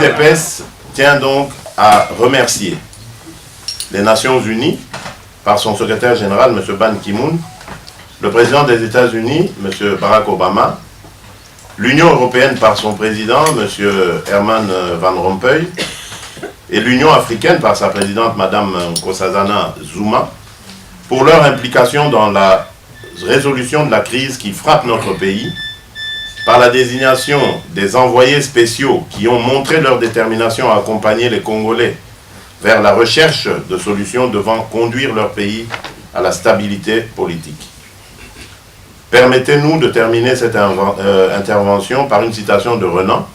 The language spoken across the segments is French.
l'UDPS tient donc à remercier les Nations Unies, par son secrétaire général, M. Ban Ki-moon, le président des États-Unis, M. Barack Obama, l'Union européenne par son président, M. Herman Van Rompuy, et l'Union africaine par sa présidente, Mme Nkosazana Zuma, pour leur implication dans la résolution de la crise qui frappe notre pays, par la désignation des envoyés spéciaux qui ont montré leur détermination à accompagner les Congolais vers la recherche de solutions devant conduire leur pays à la stabilité politique. Permettez-nous de terminer cette intervention par une citation de Renan,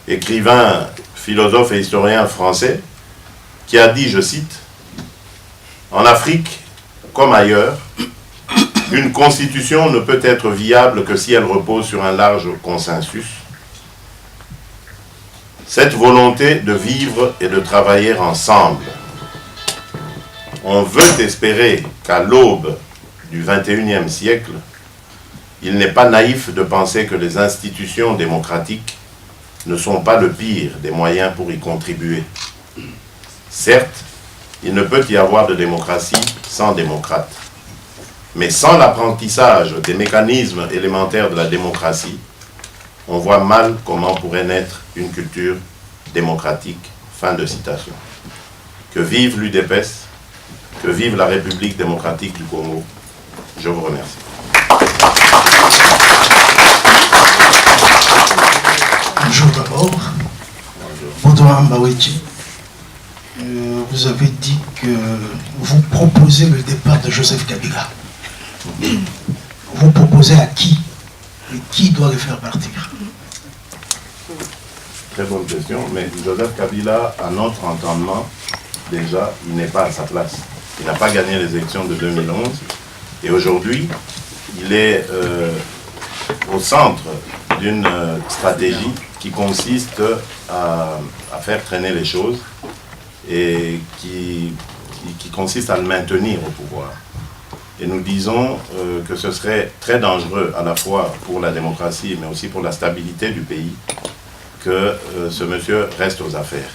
écrivain, philosophe et historien français, qui a dit, je cite, « En Afrique, comme ailleurs, une constitution ne peut être viable que si elle repose sur un large consensus. Cette volonté de vivre et de travailler ensemble. On veut espérer qu'à l'aube du XXIe siècle, il n'est pas naïf de penser que les institutions démocratiques ne sont pas le pire des moyens pour y contribuer. Certes, il ne peut y avoir de démocratie sans démocrates. Mais sans l'apprentissage des mécanismes élémentaires de la démocratie, on voit mal comment pourrait naître une culture démocratique. » Fin de citation. Que vive l'UDPS, que vive la République démocratique du Congo. Je vous remercie. Bonjour d'abord. Bonjour Mbawechi. Vous avez dit que vous proposez le départ de Joseph Kabila. Vous proposez à qui? Et qui doit le faire partir? Très bonne question, mais Joseph Kabila, à notre entendement, déjà, il n'est pas à sa place. Il n'a pas gagné les élections de 2011, et aujourd'hui, il est au centre d'une stratégie qui consiste à faire traîner les choses et qui consiste à le maintenir au pouvoir. Et nous disons que ce serait très dangereux à la fois pour la démocratie mais aussi pour la stabilité du pays que ce monsieur reste aux affaires.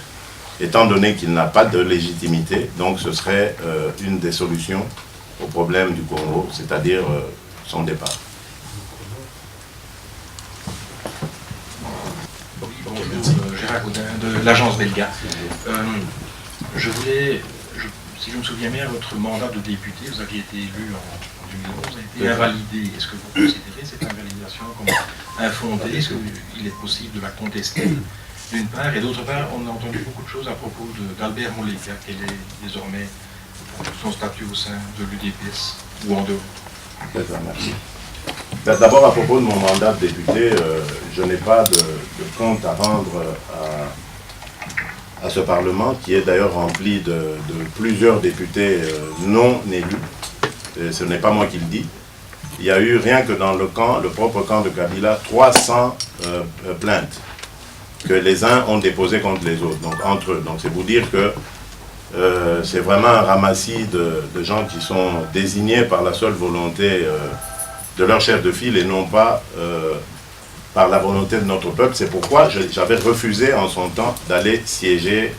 Étant donné qu'il n'a pas de légitimité, donc ce serait une des solutions au problème du Congo, c'est-à-dire son départ. Bonjour, Gérard Gaudin de l'agence Belga. Je voulais, si je me souviens bien, votre mandat de député, vous aviez été élu en 2011, a été invalidé. Est-ce que vous considérez cette invalidation comme infondée? Est-ce qu'il est possible de la contester, d'une part? Et d'autre part, on a entendu beaucoup de choses à propos d'Albert Moleka. Quel est désormais son statut au sein de l'UDPS ou en dehors? Merci. D'abord, à propos de mon mandat de député, je n'ai pas de compte à rendre à ce Parlement, qui est d'ailleurs rempli de plusieurs députés non élus. Et ce n'est pas moi qui le dis. Il y a eu, rien que dans le propre camp de Kabila, 300 plaintes que les uns ont déposées contre les autres, donc entre eux. Donc c'est vous dire que c'est vraiment un ramassis de gens qui sont désignés par la seule volonté de leur chef de file et non pas par la volonté de notre peuple. C'est pourquoi j'avais refusé en son temps d'aller siéger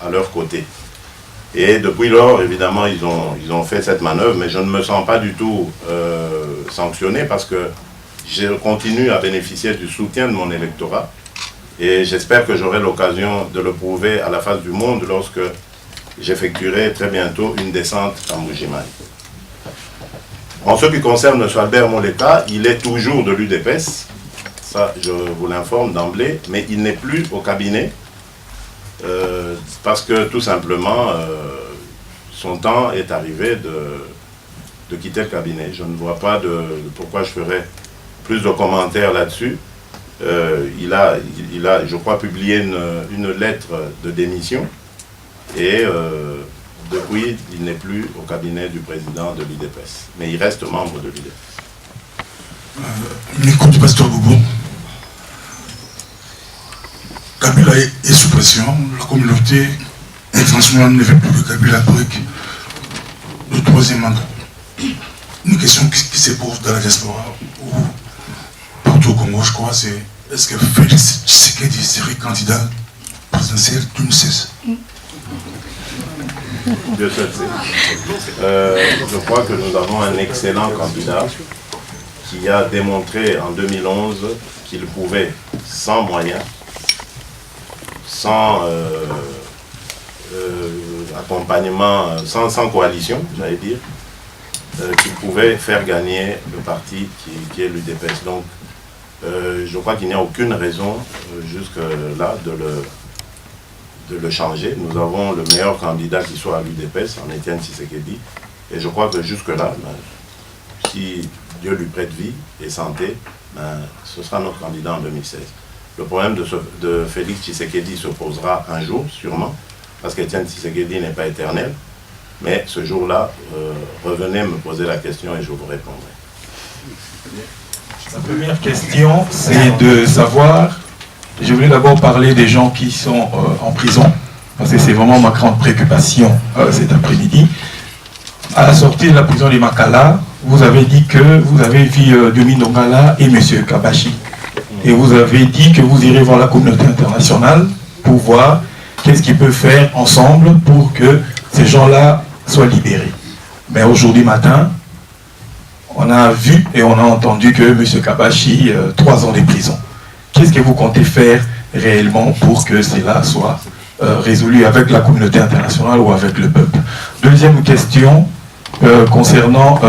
à leur côté. Et depuis lors, évidemment, ils ont fait cette manœuvre, mais je ne me sens pas du tout sanctionné parce que je continue à bénéficier du soutien de mon électorat et j'espère que j'aurai l'occasion de le prouver à la face du monde lorsque j'effectuerai très bientôt une descente à Mbuji-Mayi. En ce qui concerne M. Albert Moleka, il est toujours de l'UDPS, ça je vous l'informe d'emblée, mais il n'est plus au cabinet parce que tout simplement son temps est arrivé de quitter le cabinet. Je ne vois pas pourquoi je ferais plus de commentaires là-dessus. Il a, je crois, publié une lettre de démission et depuis, il n'est plus au cabinet du président de l'UDPS, mais il reste membre de l'UDPS. Micro du pasteur Boubou. Kabila est sous pression. La communauté internationale ne veut plus que Kabila après le troisième mandat. Une question qui se pose dans la diaspora ou partout au Congo, je crois, c'est est-ce que Félix Tshisekedi serait candidat présidentielle 2016. Dieu seul sait. Je crois que nous avons un excellent candidat qui a démontré en 2011 qu'il pouvait, sans moyens, sans accompagnement, sans coalition, j'allais dire, qu'il pouvait faire gagner le parti qui est l'UDPS. Donc, je crois qu'il n'y a aucune raison jusque-là de le changer. Nous avons le meilleur candidat qui soit à l'UDPS, en Étienne Tshisekedi. Et je crois que jusque-là, si Dieu lui prête vie et santé, ce sera notre candidat en 2016. Le problème de Félix Tshisekedi se posera un jour, sûrement, parce qu'Étienne Tshisekedi n'est pas éternel. Mais ce jour-là, revenez me poser la question et je vous répondrai. La première question, c'est de savoir, je voulais d'abord parler des gens qui sont en prison, parce que c'est vraiment ma grande préoccupation cet après-midi. À la sortie de la prison de Makala, vous avez dit que vous avez vu Diomi Ndongala et M. Kabashi. Et vous avez dit que vous irez voir la communauté internationale pour voir qu'est-ce qu'ils peuvent faire ensemble pour que ces gens-là soient libérés. Mais aujourd'hui matin, on a vu et on a entendu que M. Kabashi, 3 ans de prison. Qu'est-ce que vous comptez faire réellement pour que cela soit résolu avec la communauté internationale ou avec le peuple? Deuxième question, concernant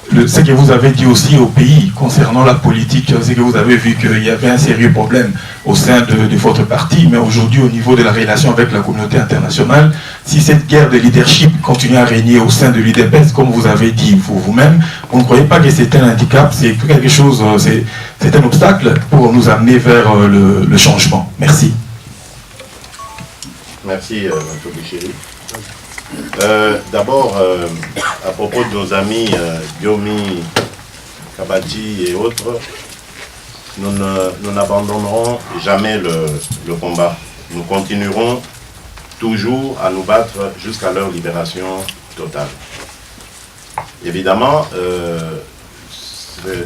ce que vous avez dit aussi au pays, concernant la politique, c'est que vous avez vu qu'il y avait un sérieux problème au sein de votre parti, mais aujourd'hui au niveau de la relation avec la communauté internationale, si cette guerre de leadership continue à régner au sein de l'UDPS, comme vous avez dit vous-même, vous ne croyez pas que c'est un handicap, c'est quelque chose, c'est un obstacle pour nous amener vers le changement? Merci. Merci, M. Bouchéry. D'abord, à propos de nos amis Diomi, Kabachi et autres, nous n'abandonnerons jamais le combat. Nous continuerons toujours à nous battre jusqu'à leur libération totale. Évidemment,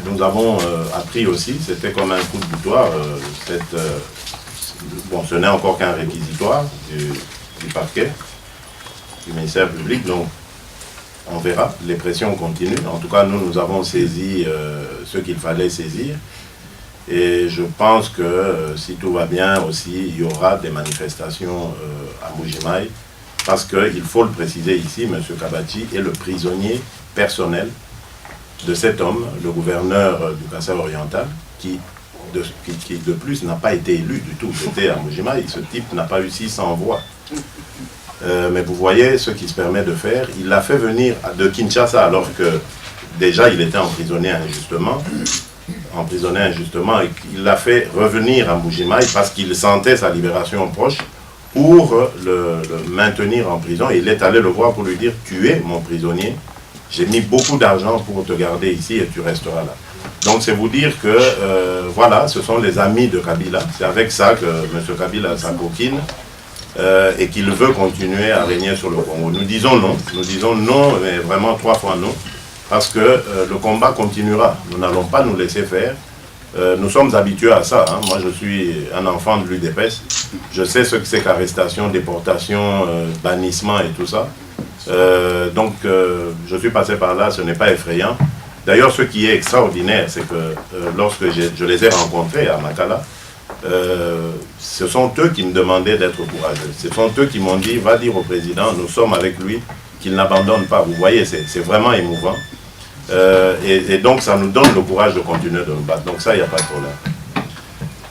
nous avons appris aussi, c'était comme un coup de boutoir, bon, ce n'est encore qu'un réquisitoire du parquet, du ministère public, donc on verra, les pressions continuent. En tout cas, nous avons saisi ce qu'il fallait saisir. Et je pense que si tout va bien aussi, il y aura des manifestations à Mbuji-Mayi, parce qu'il faut le préciser ici, M. Kabachi est le prisonnier personnel de cet homme, le gouverneur du Kassai oriental, qui de plus n'a pas été élu du tout. C'était à Mbuji-Mayi, ce type n'a pas eu 600 voix. Mais vous voyez ce qu'il se permet de faire. Il l'a fait venir de Kinshasa alors que déjà il était emprisonné injustement, et il l'a fait revenir à Mbuji-Mayi parce qu'il sentait sa libération proche pour le maintenir en prison. Et il est allé le voir pour lui dire « Tu es mon prisonnier, j'ai mis beaucoup d'argent pour te garder ici et tu resteras là ». Donc c'est vous dire que voilà, ce sont les amis de Kabila. C'est avec ça que M. Kabila s'acoquine. Et qu'il veut continuer à régner sur le Congo. Nous disons non, mais vraiment 3 fois non, parce que le combat continuera. Nous n'allons pas nous laisser faire. Nous sommes habitués à ça. Moi, je suis un enfant de l'UDPS. Je sais ce que c'est qu'arrestation, déportation, bannissement et tout ça. Donc, je suis passé par là, ce n'est pas effrayant. D'ailleurs, ce qui est extraordinaire, c'est que lorsque je les ai rencontrés à Makala, ce sont eux qui me demandaient d'être courageux. Ce sont eux qui m'ont dit, va dire au président, nous sommes avec lui, qu'il n'abandonne pas. Vous voyez, c'est vraiment émouvant. Et donc, ça nous donne le courage de continuer de nous battre. Donc ça, il n'y a pas de problème.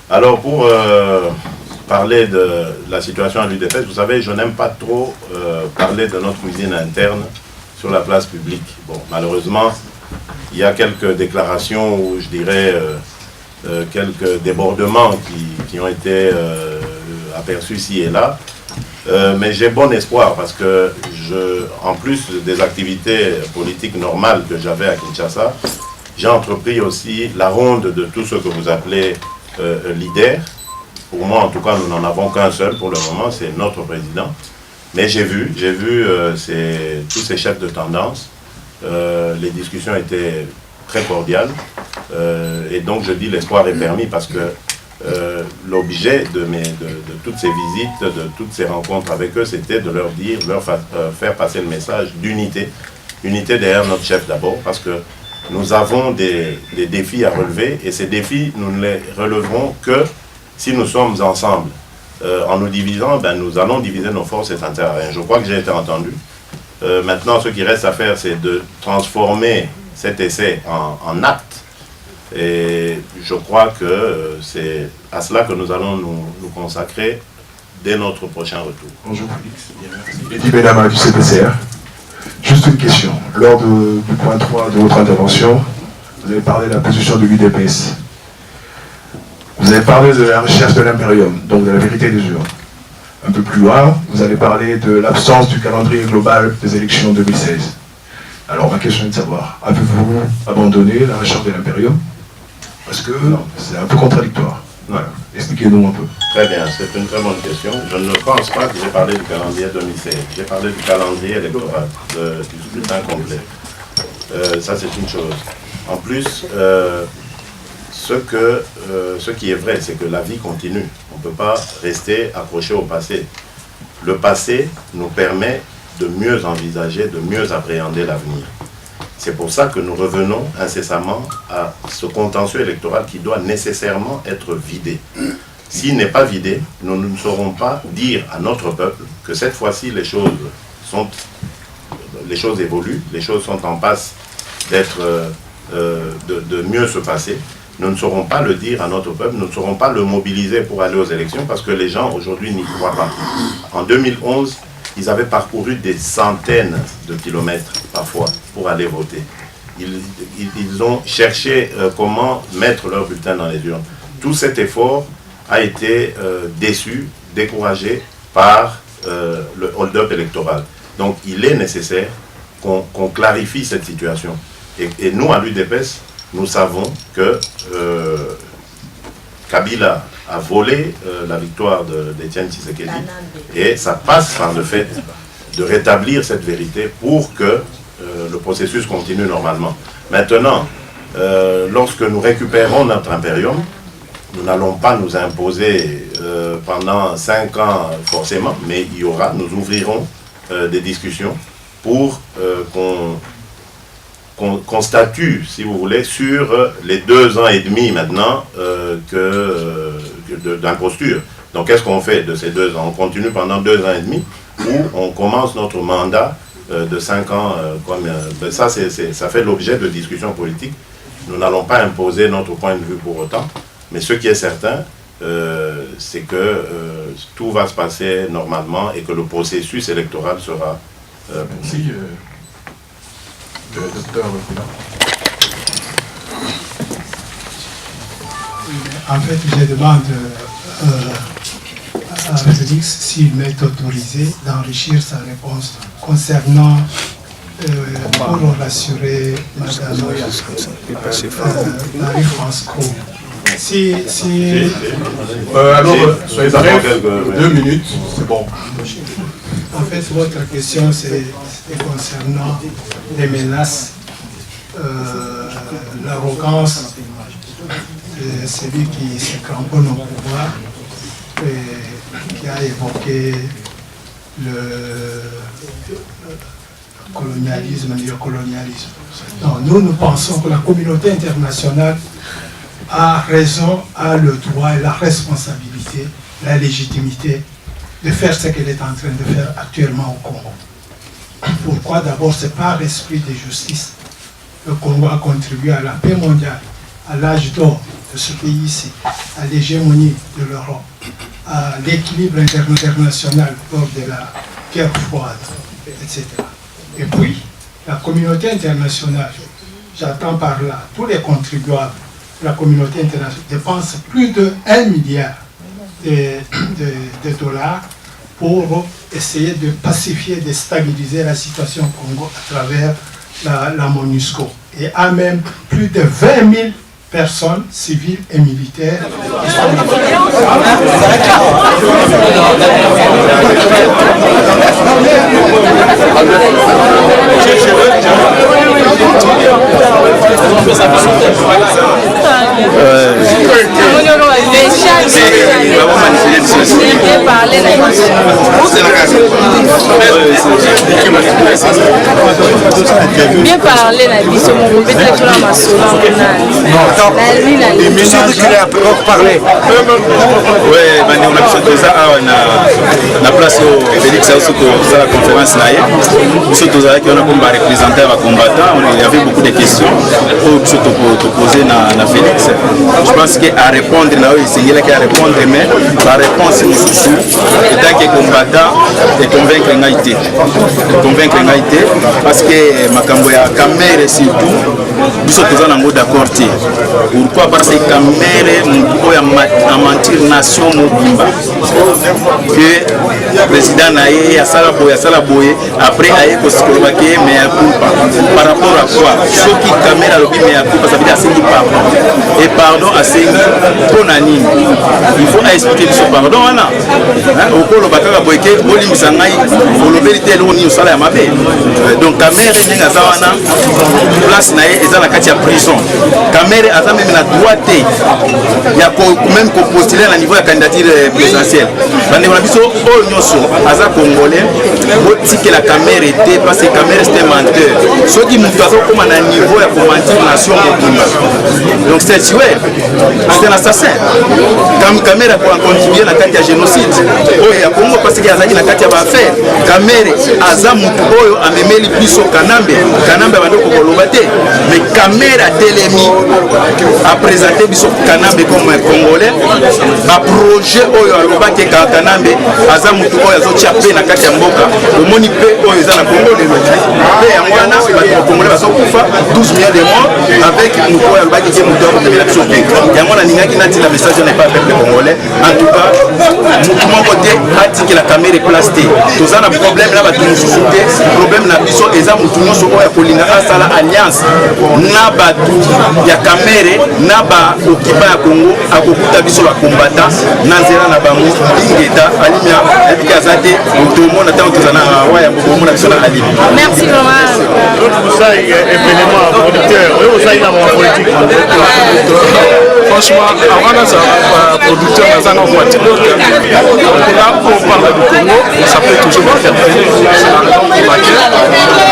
Alors, pour parler de la situation à l'UDPS, vous savez, je n'aime pas trop parler de notre cuisine interne sur la place publique. Bon, malheureusement, il y a quelques déclarations où, je dirais, quelques débordements qui ont été aperçus ici et là. Mais j'ai bon espoir parce que, en plus des activités politiques normales que j'avais à Kinshasa, j'ai entrepris aussi la ronde de tout ce que vous appelez leader. Pour moi, en tout cas, nous n'en avons qu'un seul pour le moment, c'est notre président. Mais j'ai vu tous ces chefs de tendance. Les discussions étaient très cordiales. Et donc, je dis l'espoir est permis parce que l'objet de toutes ces visites, de toutes ces rencontres avec eux, c'était de leur dire, faire passer le message d'unité. Unité derrière notre chef d'abord, parce que nous avons des défis à relever, et ces défis, nous ne les releverons que si nous sommes ensemble. En nous divisant, ben, nous allons diviser nos forces et ça ne sert à rien. Je crois que j'ai été entendu. Maintenant, ce qui reste à faire, c'est de transformer cet essai en acte. Et je crois que c'est à cela que nous allons nous consacrer dès notre prochain retour. Bonjour Félix, merci. Eddy Benama du CPCR. Juste une question. Lors du point 3 de votre intervention, vous avez parlé de la position de l'UDPS. Vous avez parlé de la recherche de l'impérium, donc de la vérité des urnes. Un peu plus loin, vous avez parlé de l'absence du calendrier global des élections 2016. Alors ma question est de savoir, avez-vous abandonné la recherche de l'impérium? Parce que c'est un peu contradictoire. Voilà. Expliquez-nous un peu. Très bien, c'est une très bonne question. Je ne pense pas que j'ai parlé du calendrier 2016. J'ai parlé du calendrier électoral, du scrutin complet. Ça, c'est une chose. En plus, ce qui est vrai, c'est que la vie continue. On ne peut pas rester accroché au passé. Le passé nous permet de mieux envisager, de mieux appréhender l'avenir. C'est pour ça que nous revenons incessamment à ce contentieux électoral qui doit nécessairement être vidé. S'il n'est pas vidé, nous ne saurons pas dire à notre peuple que cette fois-ci les choses évoluent, les choses sont en passe d'être, de mieux se passer. Nous ne saurons pas le dire à notre peuple, nous ne saurons pas le mobiliser pour aller aux élections parce que les gens aujourd'hui n'y croient pas. En 2011, ils avaient parcouru des centaines de kilomètres parfois pour aller voter. Ils ont cherché comment mettre leur bulletin dans les urnes. Tout cet effort a été découragé par le hold-up électoral. Donc il est nécessaire qu'on clarifie cette situation. Et nous, à l'UDPS, nous savons que Kabila a volé la victoire d'Étienne Tshisekedi et ça passe par le fait de rétablir cette vérité pour que le processus continue normalement. Maintenant, lorsque nous récupérons notre impérium, nous n'allons pas nous imposer pendant 5 ans forcément, mais nous ouvrirons des discussions pour qu'on statue, si vous voulez, sur les 2 ans et demi maintenant d'imposture. Donc qu'est-ce qu'on fait de ces 2 ans? On continue pendant 2 ans et demi ou on commence notre mandat de 5 ans ça fait l'objet de discussions politiques. Nous n'allons pas imposer notre point de vue pour autant, mais ce qui est certain, c'est que tout va se passer normalement et que le processus électoral sera Merci. Le docteur En fait, je demande à Félix s'il m'est autorisé d'enrichir sa réponse concernant, pour rassurer Madame Marie-France. alors, soyez bref, 2 minutes, c'est bon. En fait, votre question, c'est concernant les menaces, l'arrogance de celui qui se cramponne au pouvoir et qui a évoqué le colonialisme, le néocolonialisme. Non, nous pensons que la communauté internationale a raison, a le droit et la responsabilité, la légitimité de faire ce qu'elle est en train de faire actuellement au Congo. Pourquoi? D'abord, c'est par esprit de justice. Le Congo a contribué à la paix mondiale, à l'âge d'or de ce pays-ci, à l'hégémonie de l'Europe, à l'équilibre international lors de la guerre froide, etc. Et puis, la communauté internationale, j'attends par là, tous les contribuables de la communauté internationale dépensent plus de 1 milliard de dollars pour essayer de pacifier, de stabiliser la situation au Congo à travers la MONUSCO. Et à même plus de 20 000 personnes civiles et militaires qui sont parler na biso. Bien parler na biso mon bébé tuna masolo ouais bandi on a biso toza awa na place au Félix Ausso toza la conférence na ye biso tozalaki wana comme représentant ya combattant il y avait beaucoup de questions oyo biso toposé na Félix. Je pense que à répondre na oyo esengelaki à répondre mais la réponse mosusu etaki combattant et convaincre ngai te parce que makambo ya camere surtout biso toza nango d'accord te. Pourquoi? Parce que camere motu oyo amantir nation mobimba que président na ye asala boye après aye kosikoloba ke mea culpa par rapport à quoi soki camere alobi mea culpa ça veut dire asengi pardon et pardon asengi mpona nini il faut expliquer biso pardon wana okoloba kaka boye ke bolimbisa ngai olobeli te eloko nini osala ya mabe. Donc camere ndenge aza wana place na ye eza na kati ya prison. Camere aza meme na droit te ya même kopostule na niveau ya candidature présidentielle. Bandeko na biso oyo nyonso aza congolais botikela camere te parce que camere c'est un menteur. Soki moto azokoma na niveau ya komentir nation mobimba donc c'est tué, c'est un assassin. Camere akontribue na kati ya génocide oyo ya Congo parce que azali na kati ya baaffaire. Camere aza moto oyo amemeli biso Kanambe bandeko koloba te mais Camere atelemi a présenté biso Kanambe comme un Congolais ba projet oyo alobaki Kanambe aza moto oyo azotia pe na kati ya mboka omoni pe oyo eza na Congo lelo pe yango wana bato Congolais bazokufa 12 millions de morts avec moto oyo alobaki ke moto akotemela biso te yango nalingaki nati la message n'est pas peuple congolais en tout cas moto moko te atikela Camere place te toza na problème na bato mosusu te problème na biso eza moto nyonso oyo akolinga asala alliance na bato ya Camere na ba okipa ya Congo akokuta biso bakombata na nzela na bango ingeta alimia epiki aza te otomona ntango toza na waya bomona biso na alimi. Merci vraiment. Franchement, avant d'être producteur dans un endroit, là où on parle du Congo, ça peut toujours m'interpeller. C'est la raison pour laquelle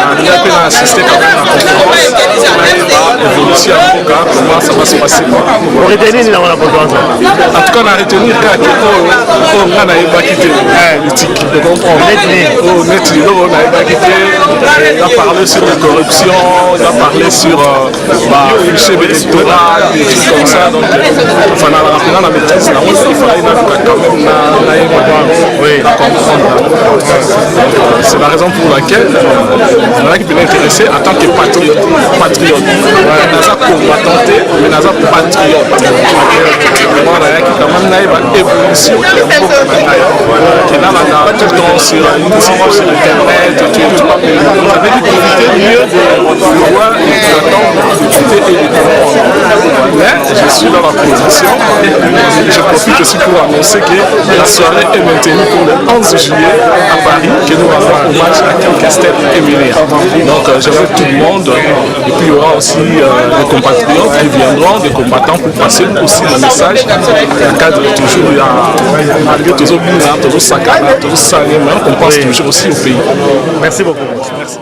on a pu assister quand même à la conférence. On a évolué à Boka, comment ça va se passer. Pour retenir la conférence. En tout cas, on a retenu qu'on a quitté l'éthique. De comprendre. On a quitté. On a parlé sur la corruption, on a parlé sur le fichier électoral, des trucs comme ça. Donc, enfin, dans la maîtrise, il fallait quand même comprendre. C'est la raison pour laquelle on a qui peut l'intéresser en tant que patriote. Naza combattant, mais Naza patriote. On a qui quand même une évolution qui est là tout le temps sur Internet, vous avez dû profiter mieux de voir et d'attendre l'opportunité et de comprendre. Mais je suis dans la position et je profite aussi pour annoncer que la soirée est maintenue pour le 11 juillet à Paris, que nous rendons hommage à King Castel et Minéa. Donc j'invite tout le monde et puis il y aura aussi des compatriotes qui viendront, des combattants pour passer aussi le message dans le cadre toujours il y a malgré toujours Bina, toujours Sakana, toujours Sané, mais on pense toujours aussi au pays. Merci beaucoup. Merci.